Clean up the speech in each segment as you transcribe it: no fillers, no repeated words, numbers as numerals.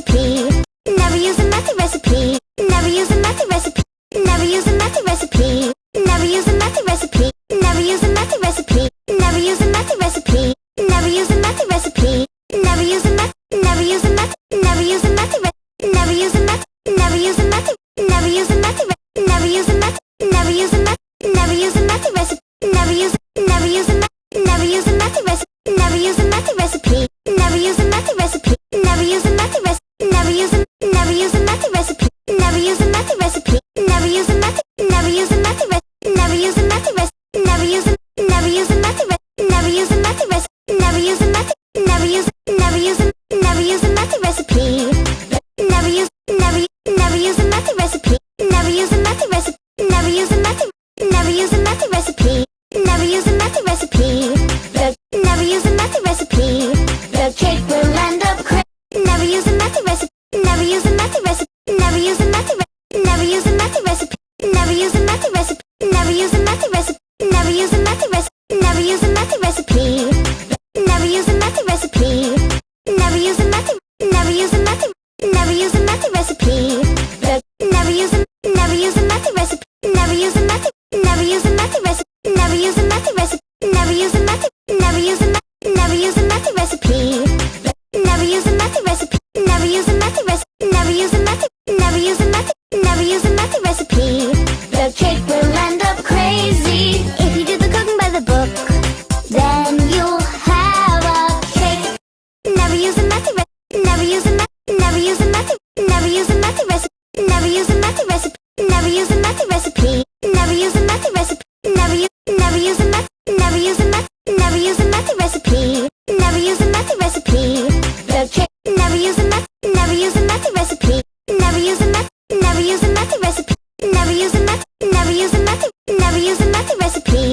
recipe. Never use a messy recipe. Never use a messy recipe. Never use a messy recipe. Never use a messy recipe. Never use a messy recipe. Never use a messy recipe. Never use a messy recipe. Never use a mess. Never use a mess. Never use a messy recipe. Never use a mess. Never use a messy. Never use a messy recipe. Never use a mess. Never use a mess. Never use a messy recipe. Never use. Never use a mess. Never use a messy recipe. Never use a messy recipe. Never use a messy recipe. Never use a messy recipe. Never use a. Never use a messy recipe. Never use a messy recipe. Never use a messy. Never use a messy recipe. Never use a messy recipe. Never use a. Never use a messy recipe. Never use a messy recipe. Never use a messy. Never use. Never use a. Never use a messy recipe. Never use. Never. Never use a messy recipe. Never use a messy recipe. Never use a messy. Never use a messy recipe. Never use a messy recipe. Never use a messy recipe. The cake will end up crazy. Never use a messy recipe. Never use a messy recipe. Never use a messy recipe. Never use a messy recipe. Never use a messy recipe. Never use a messy recipe. Never use a messy recipe. Never use a messy recipe. Never use a messy recipe. Never use a messy. Never use a messy. Never use a messy recipe. Never use a. Never use a messy recipe. Never use a messy. Never use a messy recipe. Never use a messy recipe. Never use a messy. Never use a. Never use a messy recipe. Never use a messy recipe. Never use a messy recipe. Never use a messy. Never use a messy. Never use a messy recipe. The cake will end up crazy. If you do the cooking by the book, then you'll have a cake. Never use a messy recipe. Never use a messy. Never use a messy. Never use a messy recipe. Never use a messy recipe. Never use a messy recipe. Never use a messy recipe. Never use. Never use a messy. Never use a messy. Never use a messy recipe. Never use a messy recipe. The cake. Never use a mess. Never use a messy recipe. Never use a mess. Never use a messy recipe. Never use a mess. Never use a messy. Never use a messy recipe.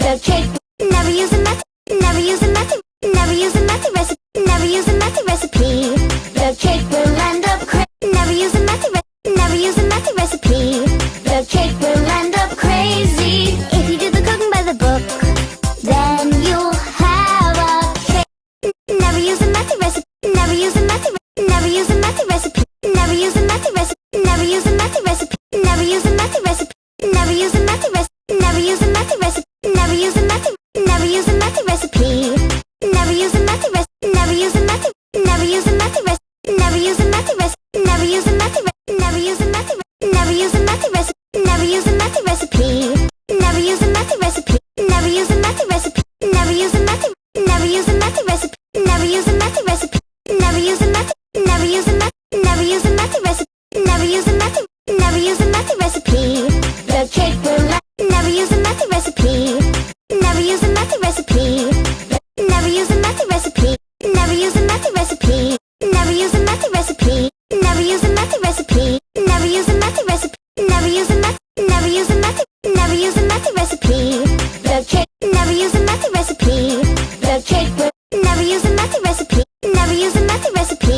The cake. Never use a mess. Never use a messy. Never use a messy recipe. Never use a messy recipe. The cake will end up crazy. Never use a messy recipe. Never use a messy recipe. The cake will end up crazy. If you do the cooking by the book, then you'll have a cake. Never use a messy recipe. Never use a messy. Never use a messy recipe. Never use a messy recipe. Never use a messy recipe. Never use a messy recipe. Never use a messy recipe. Never use a messy recipe. Never use a messy. Never use a messy recipe. Never use a messy recipe. Never use a messy. Never use a messy recipe. Never use a messy recipe. Never use a messy recipe. Never use a messy. Never use a messy recipe. Never use a messy recipe. Never use a messy recipe. Never use a messy recipe. Never use a messy. Never use a messy recipe. Never use a messy recipe. Never use a messy. Never use a messy. Never use a messy recipe. Never use a messy. Never use a messy recipe. The cake will never use a messy recipe. Never use a messy recipe. Never use a messy recipe. Never use a messy recipe. Never use a messy recipe. Never use a messy recipe. Never use a messy recipe. Never use a messy. Never use a messy. Never use a messy recipe. The cake. Never use a messy recipe. The cake will never use a messy recipe. Never use a messy recipe.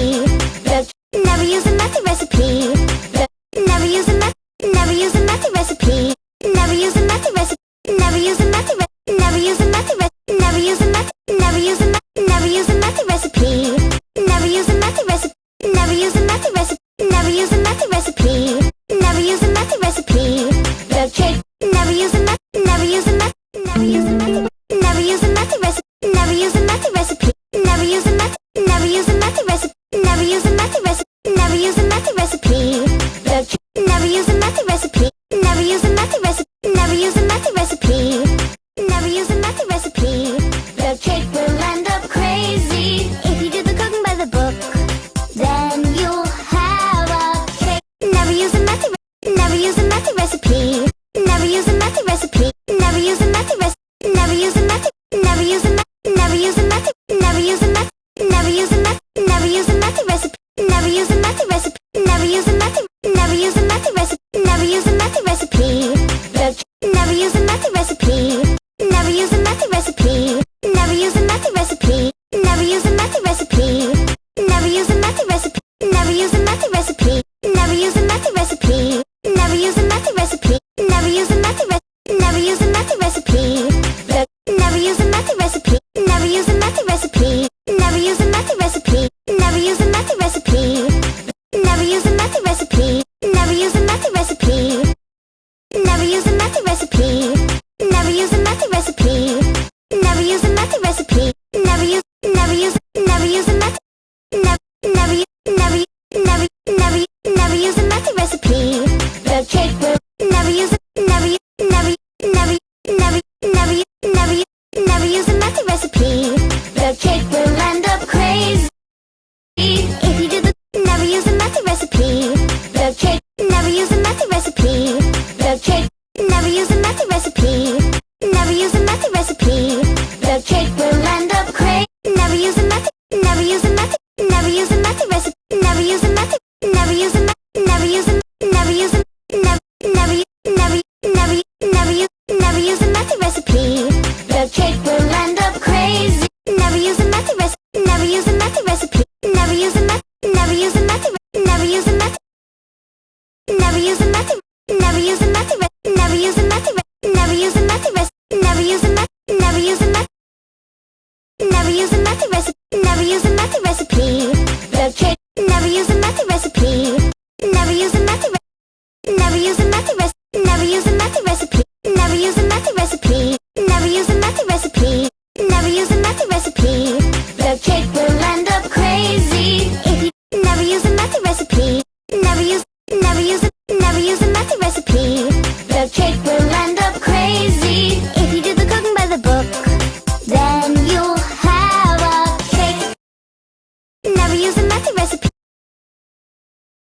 The never use a messy recipe. Never use a mess. Never use a messy recipe. Never use a messy recipe. Never use a messy recipe. Never use a messy recipe. Never use a mess. Never use a mess. Never use a messy recipe. Never use a messy recipe. Never use a